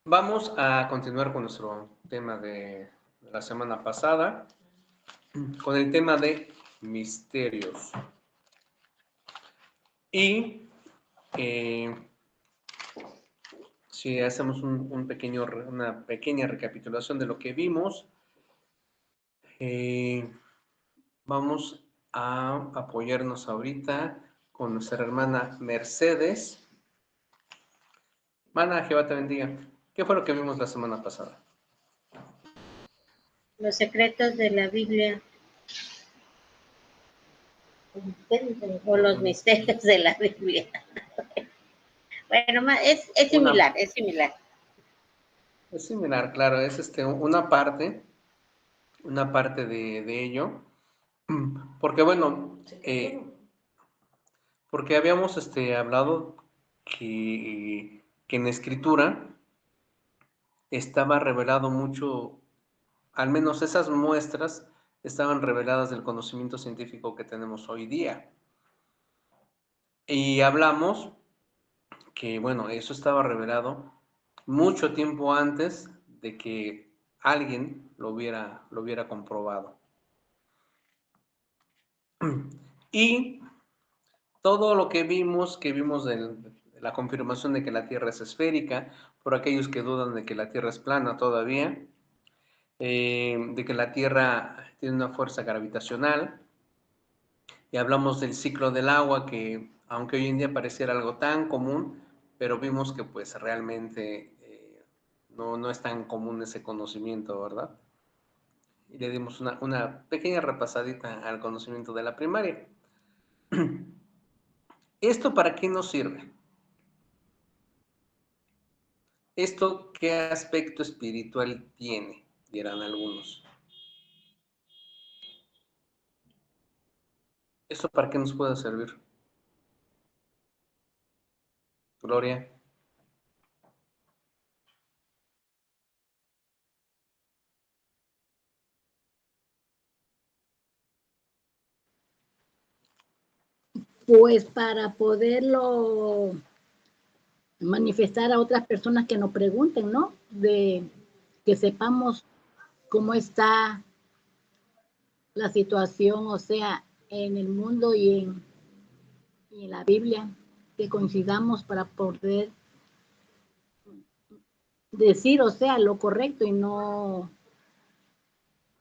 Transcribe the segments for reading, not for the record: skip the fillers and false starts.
Vamos a continuar con nuestro tema de la semana pasada, con el tema de misterios. Y si hacemos una pequeña recapitulación de lo que vimos, vamos a apoyarnos ahorita con nuestra hermana Mercedes. Hermana, Jehová te bendiga. ¿Qué fue lo que vimos la semana pasada? Los secretos de la Biblia o los misterios de la Biblia. Bueno, es similar, es similar. Es similar, claro, es una parte de ello, porque bueno, porque habíamos hablado que en la Escritura estaba revelado mucho, al menos esas muestras estaban reveladas del conocimiento científico que tenemos hoy día. Y hablamos que, bueno, eso estaba revelado mucho tiempo antes de que alguien lo hubiera comprobado. Y todo lo que vimos de la confirmación de que la Tierra es esférica, por aquellos que dudan de que la Tierra es plana todavía, de que la Tierra tiene una fuerza gravitacional, y hablamos del ciclo del agua, que aunque hoy en día pareciera algo tan común, pero vimos que pues realmente no es tan común ese conocimiento, ¿verdad? Y le dimos una pequeña repasadita al conocimiento de la primaria. ¿Esto para qué nos sirve? ¿Esto qué aspecto espiritual tiene? Dirán algunos. ¿Esto para qué nos puede servir? Gloria. Pues para poderlo manifestar a otras personas que nos pregunten, ¿no? De que sepamos cómo está la situación, o sea, en el mundo y en la Biblia, que coincidamos para poder decir, o sea, lo correcto y no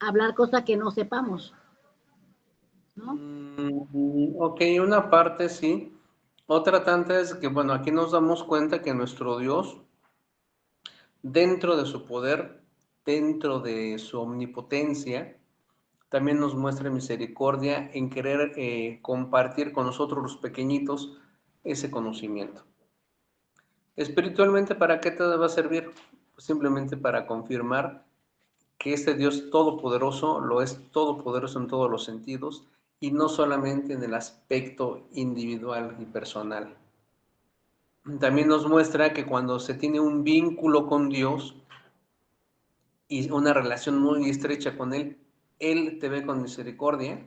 hablar cosas que no sepamos, ¿no? Ok, una parte sí. Otra tanta es que, bueno, aquí nos damos cuenta que nuestro Dios, dentro de su poder, dentro de su omnipotencia, también nos muestra misericordia en querer compartir con nosotros los pequeñitos ese conocimiento. Espiritualmente, ¿para qué te va a servir? Pues simplemente para confirmar que este Dios todopoderoso lo es todopoderoso en todos los sentidos y no solamente en el aspecto individual y personal. También nos muestra que cuando se tiene un vínculo con Dios y una relación muy estrecha con Él te ve con misericordia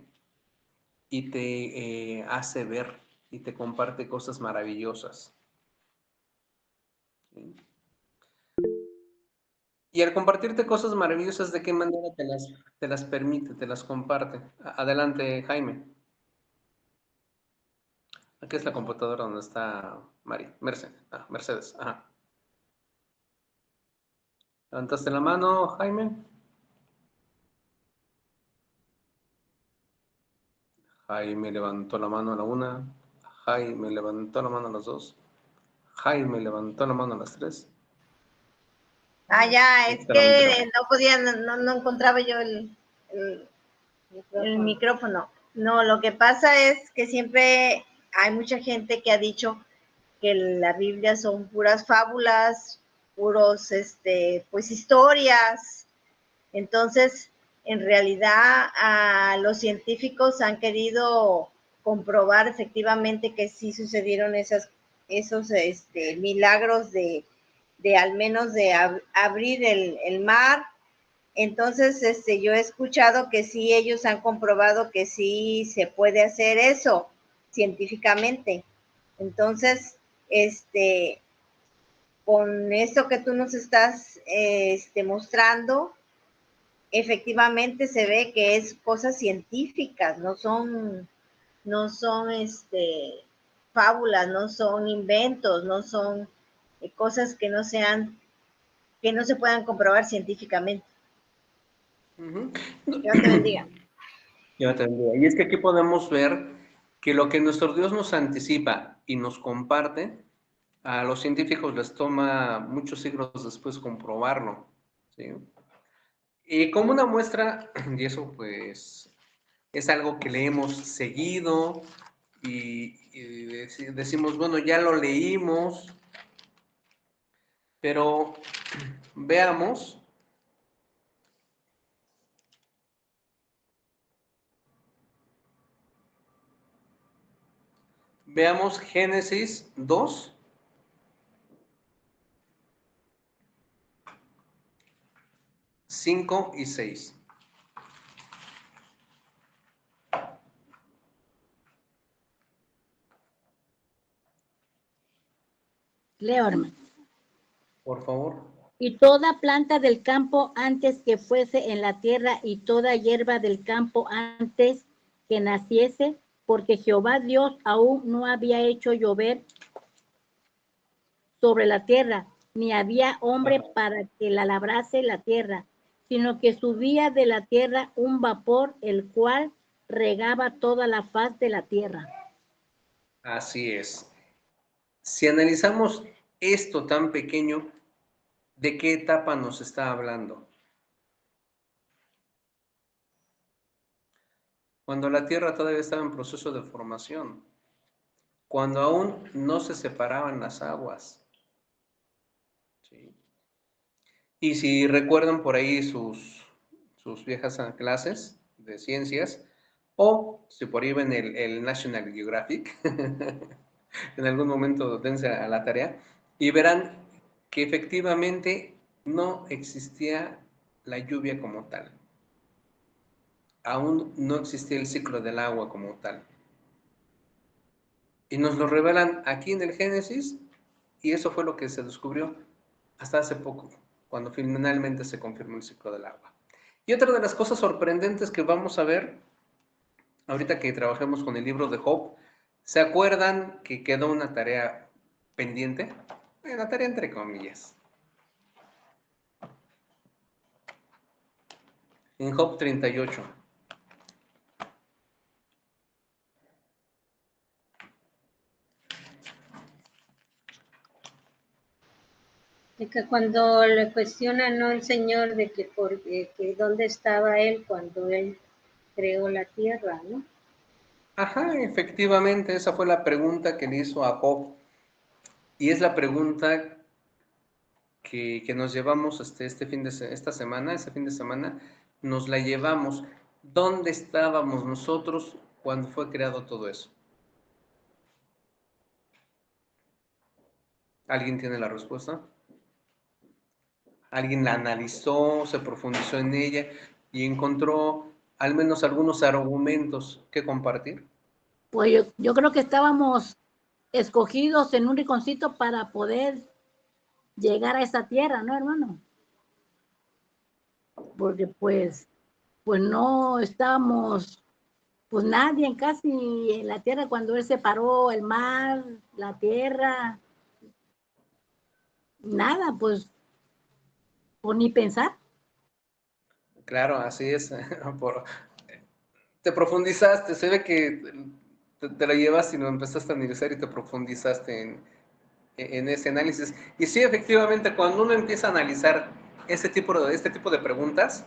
y te hace ver y te comparte cosas maravillosas. ¿Sí? Y al compartirte cosas maravillosas, ¿de qué manera te las permite, te las comparte? Adelante, Jaime. Aquí es la computadora donde está Mercedes. Ajá. ¿Levantaste la mano, Jaime? Jaime levantó la mano a la una. Jaime levantó la mano a las dos. Jaime levantó la mano a las tres. Ya, es que no podía, no encontraba yo el micrófono. No, lo que pasa es que siempre hay mucha gente que ha dicho que la Biblia son puras fábulas, puros, pues historias. Entonces, en realidad, los científicos han querido comprobar efectivamente que sí sucedieron esos milagros de al menos de abrir el mar. Entonces, yo he escuchado que sí, ellos han comprobado que sí se puede hacer eso científicamente. Entonces, con esto que tú nos estás mostrando, efectivamente se ve que es cosas científicas, no son fábulas, no son inventos, no son cosas que no se puedan comprobar científicamente. Ujú. Dios te bendiga. Yo te bendiga. Y es que aquí podemos ver que lo que nuestro Dios nos anticipa y nos comparte, a los científicos les toma muchos siglos después comprobarlo, ¿sí? Y como una muestra, y eso pues es algo que le hemos seguido y decimos, bueno, ya lo leímos, pero veamos, veamos Génesis 2, 5 y 6. Leo, hermano. Por favor. Y toda planta del campo antes que fuese en la tierra, y toda hierba del campo antes que naciese, porque Jehová Dios aún no había hecho llover sobre la tierra, ni había hombre para que la labrase la tierra, sino que subía de la tierra un vapor, el cual regaba toda la faz de la tierra. Así es. Si analizamos esto tan pequeño, ¿de qué etapa nos está hablando? Cuando la Tierra todavía estaba en proceso de formación, cuando aún no se separaban las aguas, ¿sí? Y si recuerdan por ahí sus viejas clases de ciencias, o si por ahí ven el National Geographic, en algún momento dense a la tarea, y verán que efectivamente no existía la lluvia como tal. Aún no existía el ciclo del agua como tal. Y nos lo revelan aquí en el Génesis, y eso fue lo que se descubrió hasta hace poco, cuando finalmente se confirmó el ciclo del agua. Y otra de las cosas sorprendentes que vamos a ver, ahorita que trabajemos con el libro de Job, ¿se acuerdan que quedó una tarea pendiente? Una tarea entre comillas. En Job 38. De que cuando le cuestiona, ¿no?, el Señor de que, que dónde estaba Él cuando Él creó la tierra, ¿no? Ajá, efectivamente, esa fue la pregunta que le hizo a Job. Y es la pregunta que nos llevamos este fin de este fin de semana, nos la llevamos. ¿Dónde estábamos nosotros cuando fue creado todo eso? ¿Alguien tiene la respuesta? ¿Alguien la analizó, se profundizó en ella y encontró al menos algunos argumentos que compartir? Pues yo creo que estábamos escogidos en un rinconcito para poder llegar a esa tierra, ¿no, hermano? Porque pues no estábamos, pues nadie en casi en la tierra cuando Él separó el mar, la tierra, nada, pues ni pensar. Claro, así es. Te profundizaste, se ve que te la llevas y lo empezaste a analizar y te profundizaste en ese análisis. Y sí, efectivamente, cuando uno empieza a analizar este tipo de preguntas,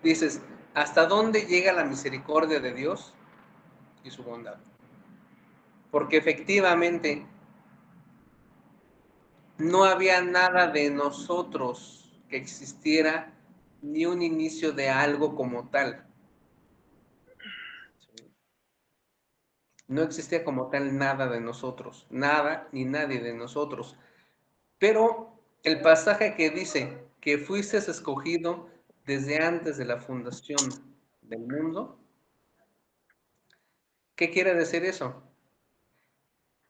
dices, ¿hasta dónde llega la misericordia de Dios y su bondad? Porque efectivamente no había nada de nosotros que existiera, ni un inicio de algo como tal. No existía como tal nada de nosotros, nada ni nadie de nosotros. Pero el pasaje que dice que fuiste escogido desde antes de la fundación del mundo, ¿qué quiere decir eso?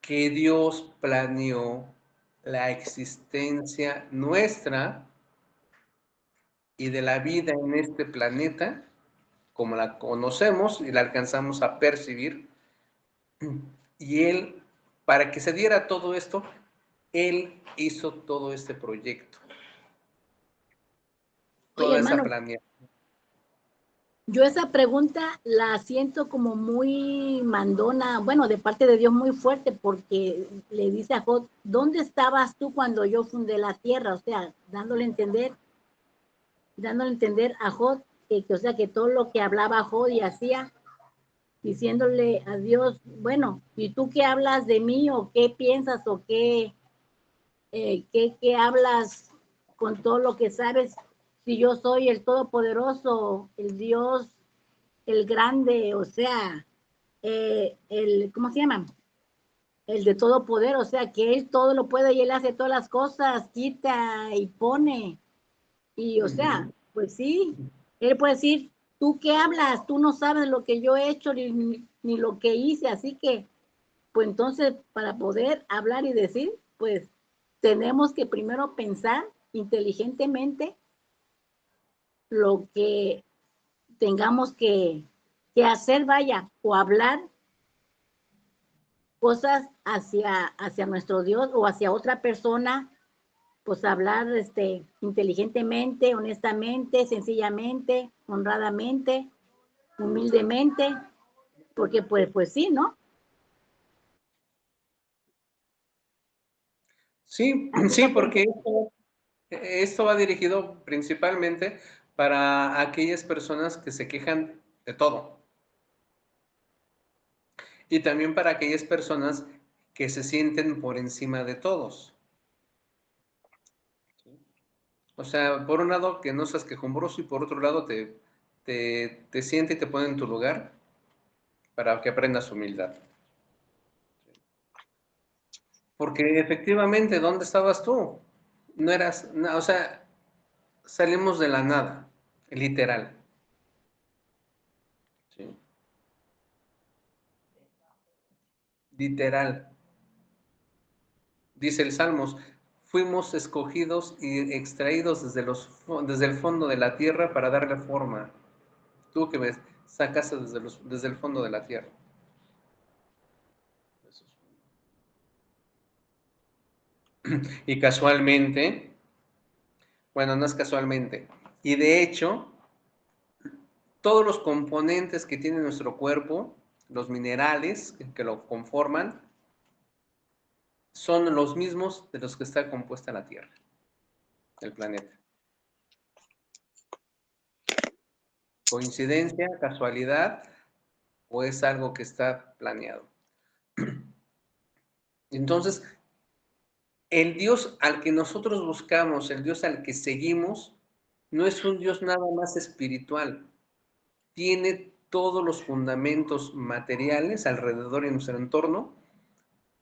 Que Dios planeó la existencia nuestra y de la vida en este planeta, como la conocemos y la alcanzamos a percibir. Y Él, para que se diera todo esto, Él hizo todo este proyecto, Oye, toda esa hermano, planeación. yo esa pregunta la siento como muy mandona, bueno, de parte de Dios muy fuerte, porque le dice a Job, ¿dónde estabas tú cuando yo fundé la tierra? O sea, dándole a entender a Job o sea, que todo lo que hablaba Job y hacía, diciéndole a Dios, bueno, ¿y tú qué hablas de mí o qué piensas o qué hablas con todo lo que sabes? Si yo soy el Todopoderoso, el Dios, el grande, o sea, ¿cómo se llama? El de todo poder, o sea, que Él todo lo puede y Él hace todas las cosas, quita y pone. Y, o sea, pues sí, Él puede decir, ¿tú qué hablas? Tú no sabes lo que yo he hecho ni lo que hice, así que, pues entonces, para poder hablar y decir, pues tenemos que primero pensar inteligentemente lo que tengamos que hacer, vaya, o hablar cosas hacia nuestro Dios o hacia otra persona, pues hablar inteligentemente, honestamente, sencillamente, honradamente, humildemente, porque pues sí, ¿no? Sí, Así sí, lo pienso. porque esto va dirigido principalmente para aquellas personas que se quejan de todo y también para aquellas personas que se sienten por encima de todos. O sea, por un lado que no seas quejumbroso y por otro lado te siente y te pone en tu lugar para que aprendas humildad. Porque efectivamente, ¿dónde estabas tú? No eras, o sea, salimos de la nada, literal. ¿Sí? Literal. Dice el Salmos, fuimos escogidos y extraídos desde el fondo de la tierra para darle forma. Tú que ves, sacaste desde el fondo de la tierra. Y casualmente, bueno, no es casualmente, y de hecho, todos los componentes que tiene nuestro cuerpo, los minerales que lo conforman, son los mismos de los que está compuesta la Tierra, el planeta. ¿Coincidencia, casualidad o es algo que está planeado? Entonces, el Dios al que nosotros buscamos, el Dios al que seguimos, no es un Dios nada más espiritual. Tiene todos los fundamentos materiales alrededor en nuestro entorno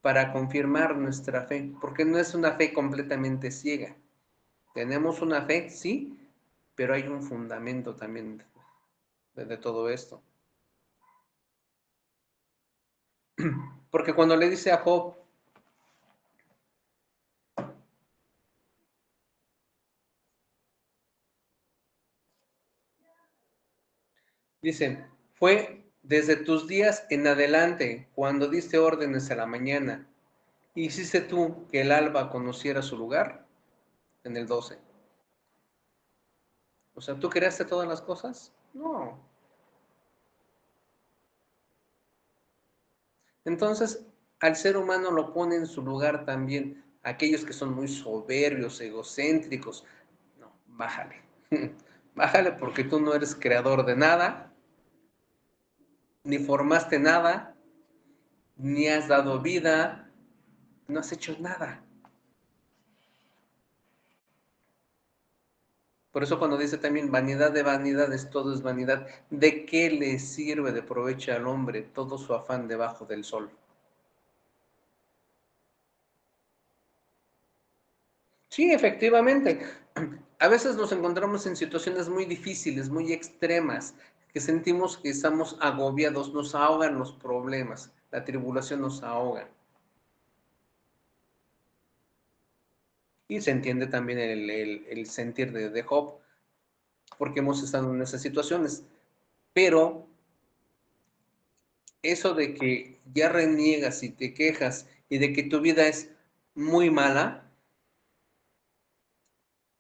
para confirmar nuestra fe, porque no es una fe completamente ciega. Tenemos una fe, sí, pero hay un fundamento también de todo esto. Porque cuando le dice a Job, dice, fue desde tus días en adelante, cuando diste órdenes a la mañana, hiciste tú que el alba conociera su lugar, en el 12. O sea, ¿tú creaste todas las cosas? No. Entonces, al ser humano lo pone en su lugar también. Aquellos que son muy soberbios, egocéntricos. No, bájale. Bájale porque tú no eres creador de nada, ni formaste nada, ni has dado vida, no has hecho nada. Por eso cuando dice también vanidad de vanidades, todo es vanidad. ¿De qué le sirve de provecho al hombre todo su afán debajo del sol? Sí, efectivamente. A veces nos encontramos en situaciones muy difíciles, muy extremas, que sentimos que estamos agobiados, nos ahogan los problemas, la tribulación nos ahoga. Y se entiende también el sentir de Job, porque hemos estado en esas situaciones. Pero eso de que ya reniegas y te quejas y de que tu vida es muy mala,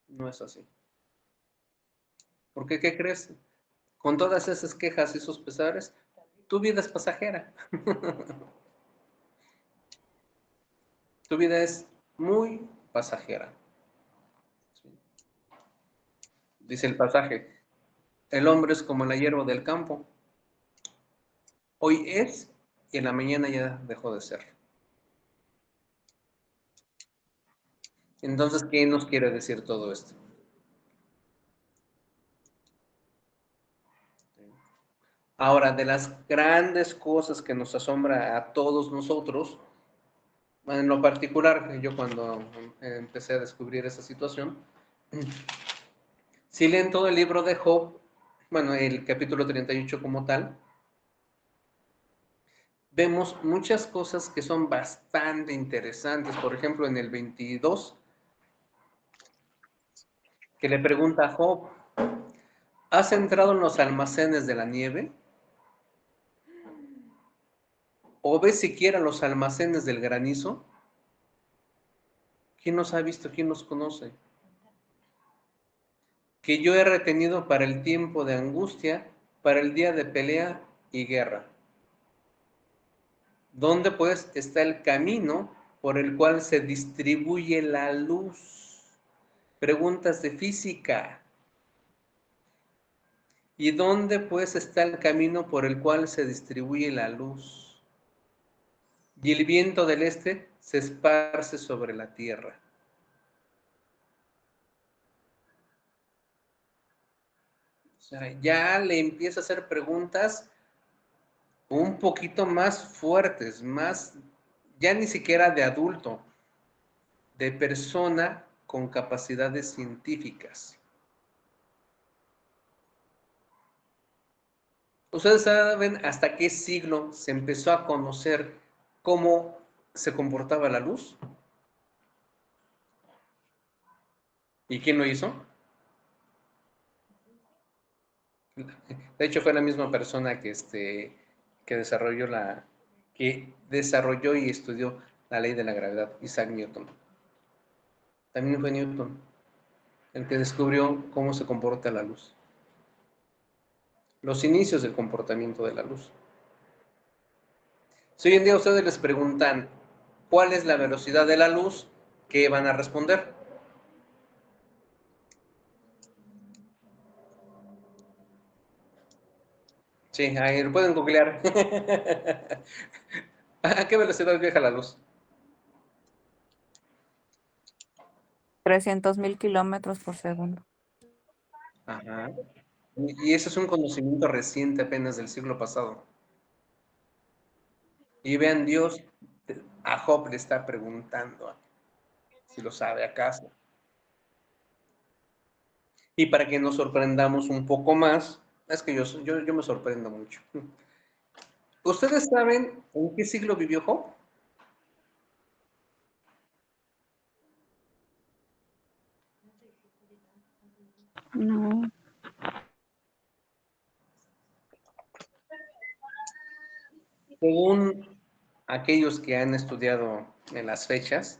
no es así. Porque, ¿qué crees? Con todas esas quejas y esos pesares, tu vida es pasajera. Tu vida es muy pasajera. Dice el pasaje, el hombre es como la hierba del campo. Hoy es y en la mañana ya dejó de ser. Entonces, ¿qué nos quiere decir todo esto? Ahora, de las grandes cosas que nos asombra a todos nosotros, en lo particular, yo cuando empecé a descubrir esa situación, si leen todo el libro de Job, bueno, el capítulo 38 como tal, vemos muchas cosas que son bastante interesantes. Por ejemplo, en el 22, que le pregunta a Job, ¿has entrado en los almacenes de la nieve? ¿O ves siquiera los almacenes del granizo? ¿Quién nos ha visto? ¿Quién nos conoce? Que yo he retenido para el tiempo de angustia, para el día de pelea y guerra. ¿Dónde pues está el camino por el cual se distribuye la luz? Preguntas de física. ¿Y dónde pues está el camino por el cual se distribuye la luz? Y el viento del este se esparce sobre la tierra. O sea, ya le empieza a hacer preguntas un poquito más fuertes, más, ya ni siquiera de adulto, de persona con capacidades científicas. ¿Ustedes saben hasta qué siglo se empezó a conocer cómo se comportaba la luz? ¿Y quién lo hizo? De hecho, fue la misma persona que desarrolló y estudió la ley de la gravedad, Isaac Newton. También fue Newton el que descubrió cómo se comporta la luz. Los inicios del comportamiento de la luz. Si hoy en día ustedes les preguntan cuál es la velocidad de la luz, ¿qué van a responder? Sí, ahí lo pueden googlear. ¿A qué velocidad viaja la luz? 300.000 kilómetros por segundo. Ajá. Y eso es un conocimiento reciente apenas del siglo pasado. Y vean, Dios a Job le está preguntando si lo sabe acaso. Y para que nos sorprendamos un poco más, es que yo me sorprendo mucho. ¿Ustedes saben en qué siglo vivió Job? No. Según aquellos que han estudiado en las fechas,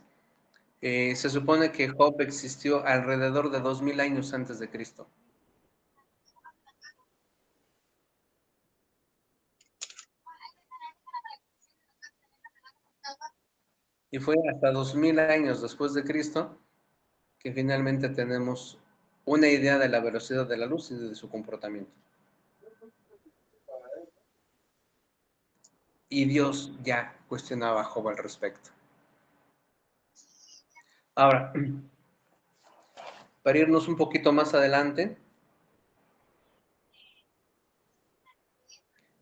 se supone que Job existió alrededor de 2000 años antes de Cristo. Y fue hasta 2000 años después de Cristo que finalmente tenemos una idea de la velocidad de la luz y de su comportamiento. Y Dios ya cuestionaba a Job al respecto. Ahora, para irnos un poquito más adelante,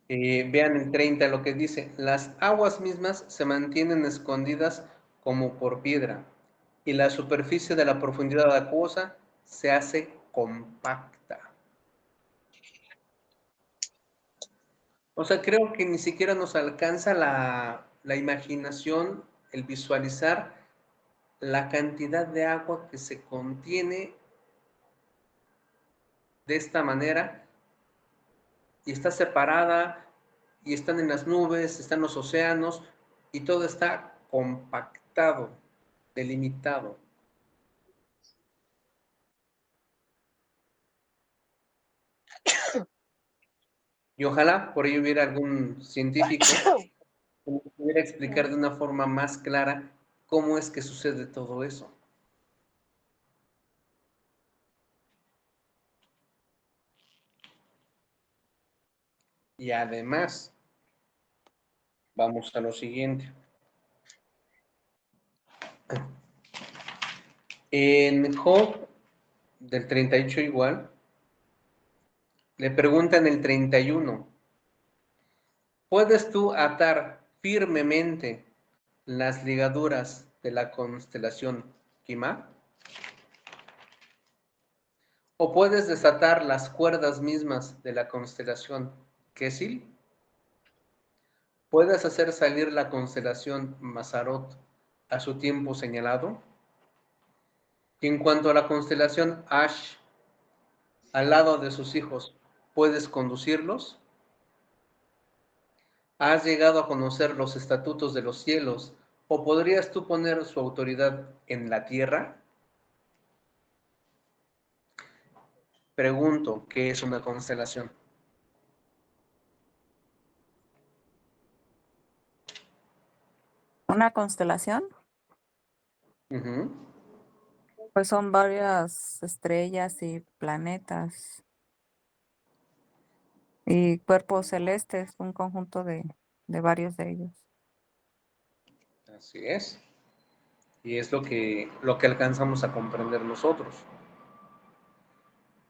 vean el 30 lo que dice, las aguas mismas se mantienen escondidas como por piedra, y la superficie de la profundidad acuosa se hace compacta. O sea, creo que ni siquiera nos alcanza la imaginación, el visualizar la cantidad de agua que se contiene de esta manera y está separada y están en las nubes, están los océanos y todo está compactado, delimitado. Y ojalá por ello hubiera algún científico que nos pudiera explicar de una forma más clara cómo es que sucede todo eso. Y además, vamos a lo siguiente. En Job, del 38 igual, le preguntan el 31, ¿puedes tú atar firmemente las ligaduras de la constelación Quimá? ¿O puedes desatar las cuerdas mismas de la constelación Kesil? ¿Puedes hacer salir la constelación Mazarot a su tiempo señalado? Y en cuanto a la constelación Ash, al lado de sus hijos, ¿puedes conducirlos? ¿Has llegado a conocer los estatutos de los cielos? ¿O podrías tú poner su autoridad en la tierra? Pregunto, ¿qué es una constelación? Una constelación, Ujú. pues son varias estrellas y planetas y cuerpos celestes, un conjunto de varios de ellos. Así es. Y es lo que alcanzamos a comprender nosotros.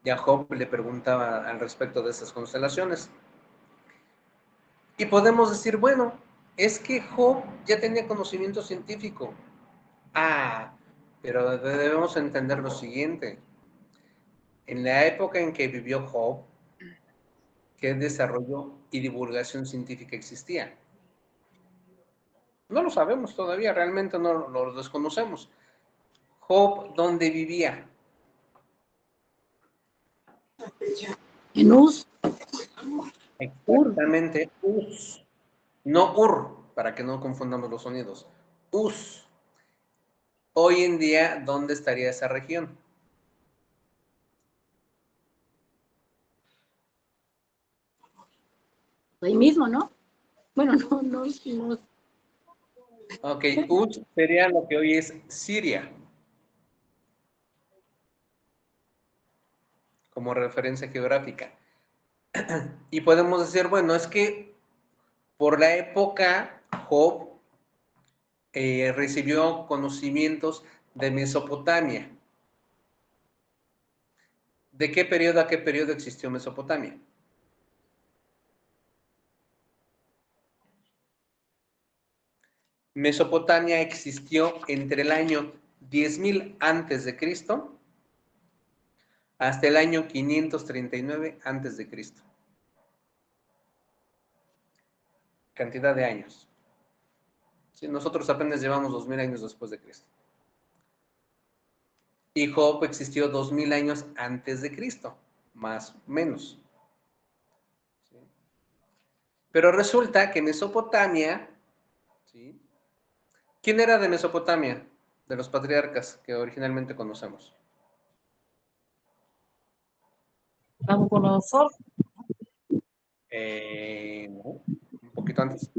Ya Job le preguntaba al respecto de esas constelaciones. Y podemos decir, bueno, es que Job ya tenía conocimiento científico. Ah, pero debemos entender lo siguiente. En la época en que vivió Job, ¿qué desarrollo y divulgación científica existía? No lo sabemos todavía, realmente no lo desconocemos. Job, ¿dónde vivía? En Uz, Ur, Exactamente, Uz. No Ur, para que no confundamos los sonidos. Uz. Hoy en día, ¿dónde estaría esa región? ahí mismo, ¿no? Bueno, no. Ok, Uz sería lo que hoy es Siria, como referencia geográfica. Y podemos decir, bueno, es que por la época Job recibió conocimientos de Mesopotamia. ¿De qué periodo a qué periodo existió Mesopotamia? Mesopotamia existió entre el año 10.000 antes de Cristo hasta el año 539 antes de Cristo. Cantidad de años. Sí, nosotros apenas llevamos 2000 años después de Cristo. Y Job existió 2000 años antes de Cristo, más o menos. ¿Sí? Pero resulta que Mesopotamia, ¿sí? ¿Quién era de Mesopotamia? De los patriarcas que originalmente conocemos. Nabucodonosor. No, un poquito antes.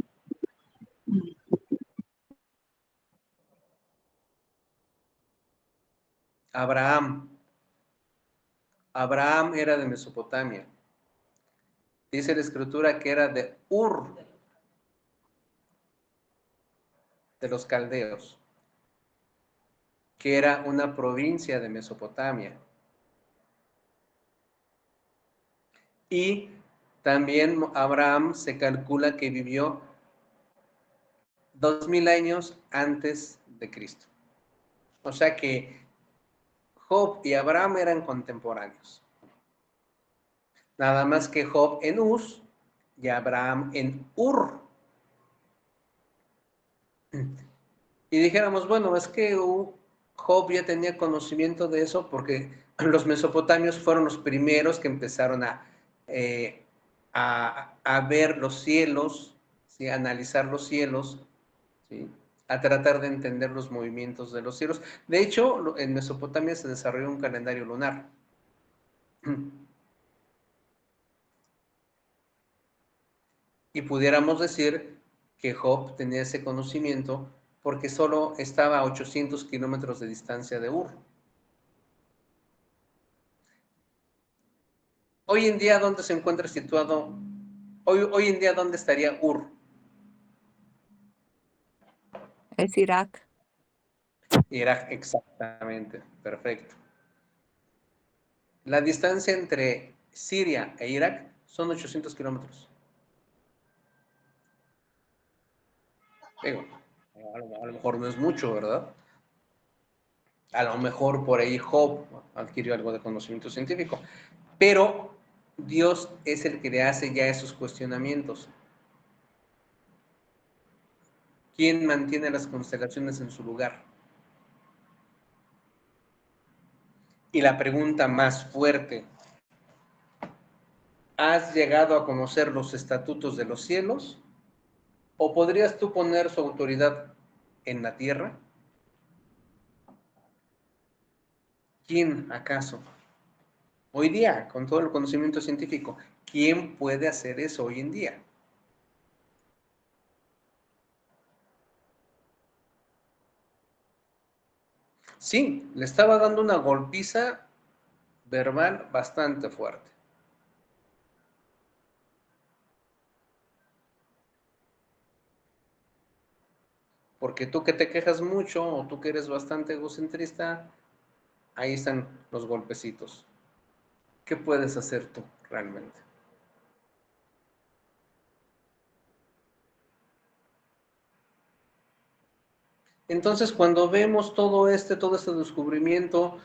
Abraham. Abraham era de Mesopotamia. Dice la escritura que era de Ur, de los caldeos, que era una provincia de Mesopotamia. Y también Abraham se calcula que vivió 2000 años antes de Cristo. O sea que Job y Abraham eran contemporáneos. Nada más que Job en Uz y Abraham en Ur. y dijéramos, bueno, es que Job ya tenía conocimiento de eso porque los mesopotamios fueron los primeros que empezaron a ver los cielos, ¿sí? A analizar los cielos, ¿sí? A tratar de entender los movimientos de los cielos. De hecho, en Mesopotamia se desarrolló un calendario lunar. Y pudiéramos decir que Job tenía ese conocimiento porque solo estaba a 800 kilómetros de distancia de Ur. Hoy en día, ¿dónde se encuentra situado? Hoy en día, ¿dónde estaría Ur? Es Irak. Irak, exactamente, perfecto. La distancia entre Siria e Irak son 800 kilómetros. Digo, a lo mejor no es mucho, ¿verdad? A lo mejor por ahí Job adquirió algo de conocimiento científico, pero Dios es el que le hace ya esos cuestionamientos. ¿Quién mantiene las constelaciones en su lugar? Y la pregunta más fuerte, ¿has llegado a conocer los estatutos de los cielos? ¿O podrías tú poner su autoridad en la tierra? ¿Quién acaso? Hoy día, con todo el conocimiento científico, ¿quién puede hacer eso hoy en día? Sí, le estaba dando una golpiza verbal bastante fuerte. Porque tú que te quejas mucho o tú que eres bastante egocentrista, ahí están los golpecitos. ¿Qué puedes hacer tú realmente? Entonces, cuando vemos todo este descubrimiento,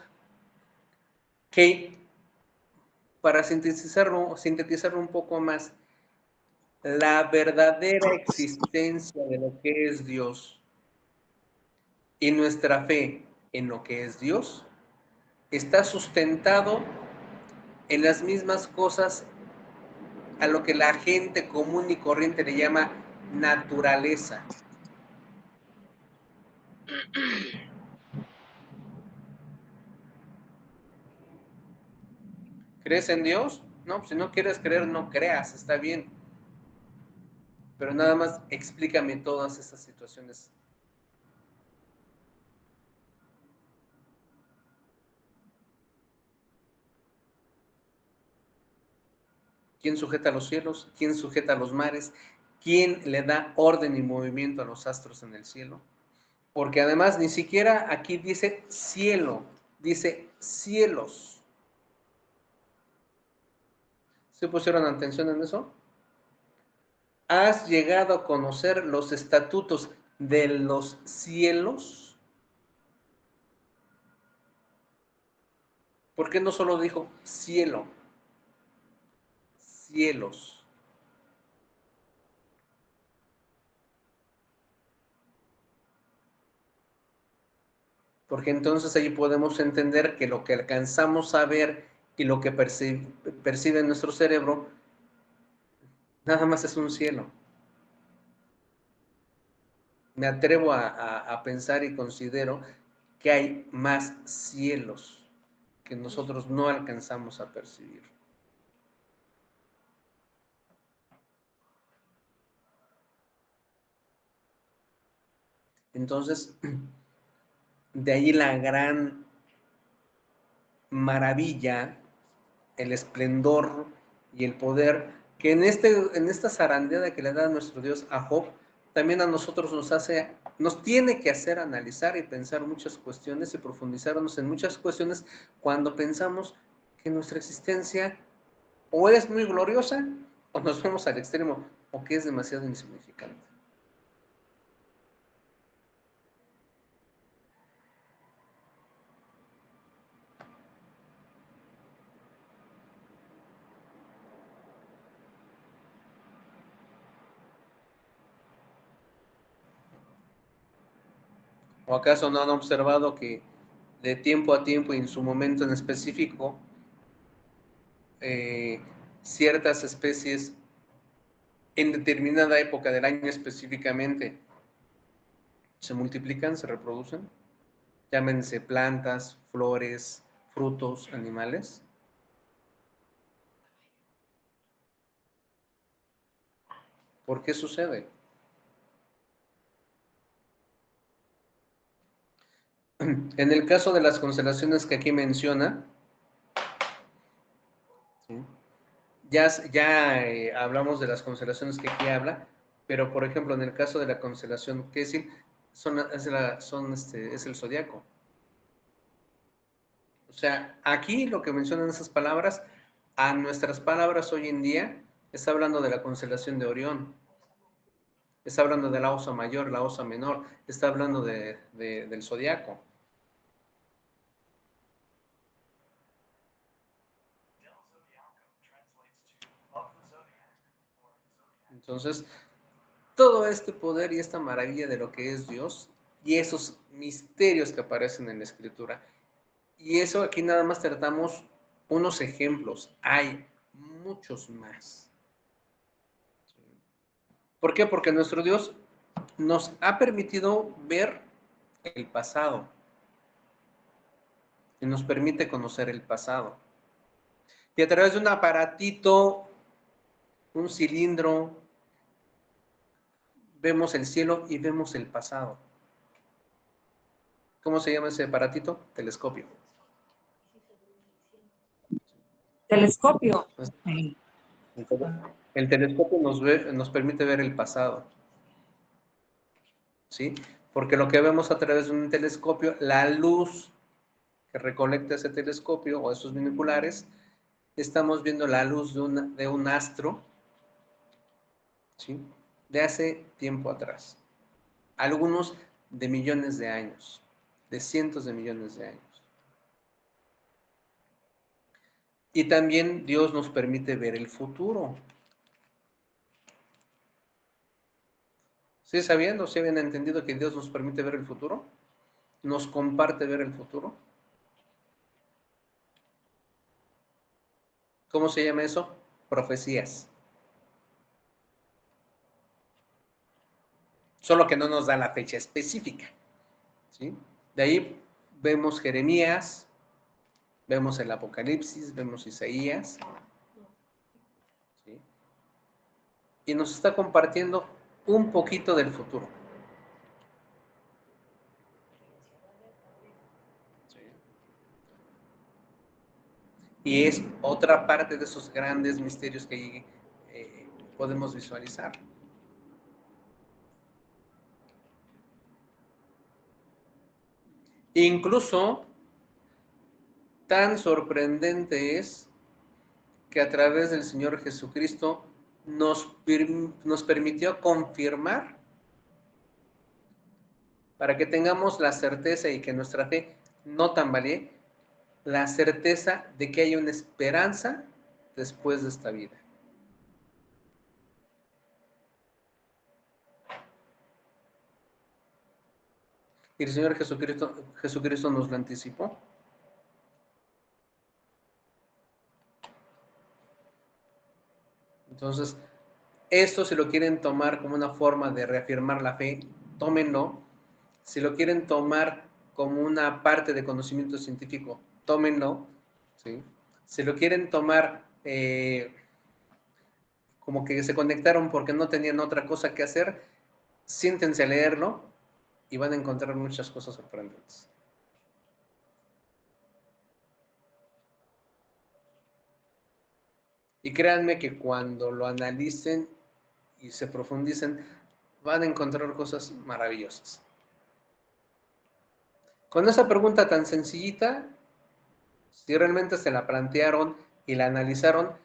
que para sintetizarlo un poco más, la verdadera existencia de lo que es Dios y nuestra fe en lo que es Dios está sustentado en las mismas cosas a lo que la gente común y corriente le llama naturaleza. ¿Crees en Dios? No, pues si no quieres creer, no creas, está bien. Pero nada más explícame todas esas situaciones. ¿Quién sujeta los cielos? ¿Quién sujeta los mares? ¿Quién le da orden y movimiento a los astros en el cielo? Porque además ni siquiera aquí dice cielo, dice cielos. ¿Se pusieron atención en eso? ¿Has llegado a conocer los estatutos de los cielos? ¿Por qué no solo dijo cielo? Cielos. Porque entonces ahí podemos entender que lo que alcanzamos a ver y lo que percibe nuestro cerebro nada más es un cielo. Me atrevo a pensar y considero que hay más cielos que nosotros no alcanzamos a percibir. Entonces, de ahí la gran maravilla, el esplendor y el poder que en esta zarandeada que le da nuestro Dios a Job, también a nosotros nos tiene que hacer analizar y pensar muchas cuestiones y profundizarnos en muchas cuestiones cuando pensamos que nuestra existencia o es muy gloriosa o nos vamos al extremo o que es demasiado insignificante. ¿O acaso no han observado que de tiempo a tiempo y en su momento en específico, ciertas especies en determinada época del año específicamente se multiplican, se reproducen? Llámense plantas, flores, frutos, animales. ¿Por qué sucede? En el caso de las constelaciones que aquí menciona, ¿sí? Ya hablamos de las constelaciones que aquí habla, pero por ejemplo, en el caso de la constelación Kessil, es el zodiaco. O sea, aquí lo que mencionan esas palabras, a nuestras palabras hoy en día, está hablando de la constelación de Orión, está hablando de la Osa Mayor, la Osa Menor, está hablando del zodiaco. Entonces, todo este poder y esta maravilla de lo que es Dios y esos misterios que aparecen en la Escritura. Y eso aquí nada más tratamos unos ejemplos. Hay muchos más. ¿Por qué? Porque nuestro Dios nos ha permitido ver el pasado y nos permite conocer el pasado. Y a través de un aparatito, un cilindro, vemos el cielo y vemos el pasado. ¿Cómo se llama ese aparatito? Telescopio. Telescopio. El telescopio nos permite ver el pasado, ¿sí? Porque lo que vemos a través de un telescopio, la luz que recolecta ese telescopio o esos binoculares, estamos viendo la luz de un astro, ¿sí? De hace tiempo atrás. Algunos de millones de años, de cientos de millones de años. Y también Dios nos permite ver el futuro. ¿Sí sabiendo, sí habían entendido que Dios nos permite ver el futuro? ¿Nos comparte ver el futuro? ¿Cómo se llama eso? Profecías. Solo que no nos da la fecha específica, ¿sí? De ahí vemos Jeremías, vemos el Apocalipsis, vemos Isaías, ¿sí? Y nos está compartiendo un poquito del futuro. ¿Sí? Y es otra parte de esos grandes misterios que podemos visualizar. Incluso tan sorprendente es que a través del Señor Jesucristo nos permitió confirmar para que tengamos la certeza y que nuestra fe no tambalee, la certeza de que hay una esperanza después de esta vida. Y el Señor Jesucristo nos lo anticipó. Entonces, esto si lo quieren tomar como una forma de reafirmar la fe, tómenlo. Si lo quieren tomar como una parte de conocimiento científico, tómenlo. ¿Sí? Si lo quieren tomar como que se conectaron porque no tenían otra cosa que hacer, siéntense a leerlo y van a encontrar muchas cosas sorprendentes. Y créanme que cuando lo analicen y se profundicen, van a encontrar cosas maravillosas. Con esa pregunta tan sencillita, si realmente se la plantearon y la analizaron,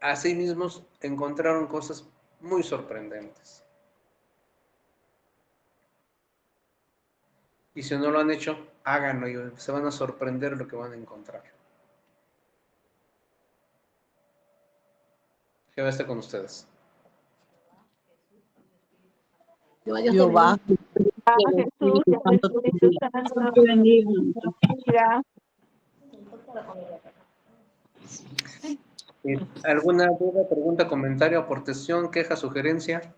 así mismos encontraron cosas muy sorprendentes. Y si no lo han hecho, háganlo y se van a sorprender lo que van a encontrar. Jehová esté con ustedes. Jehová Dios te Jehová, bendiga. Jesús, el Espíritu Santo. Te bendiga. Mira, ¿Alguna duda, pregunta, comentario, aportación, queja, sugerencia?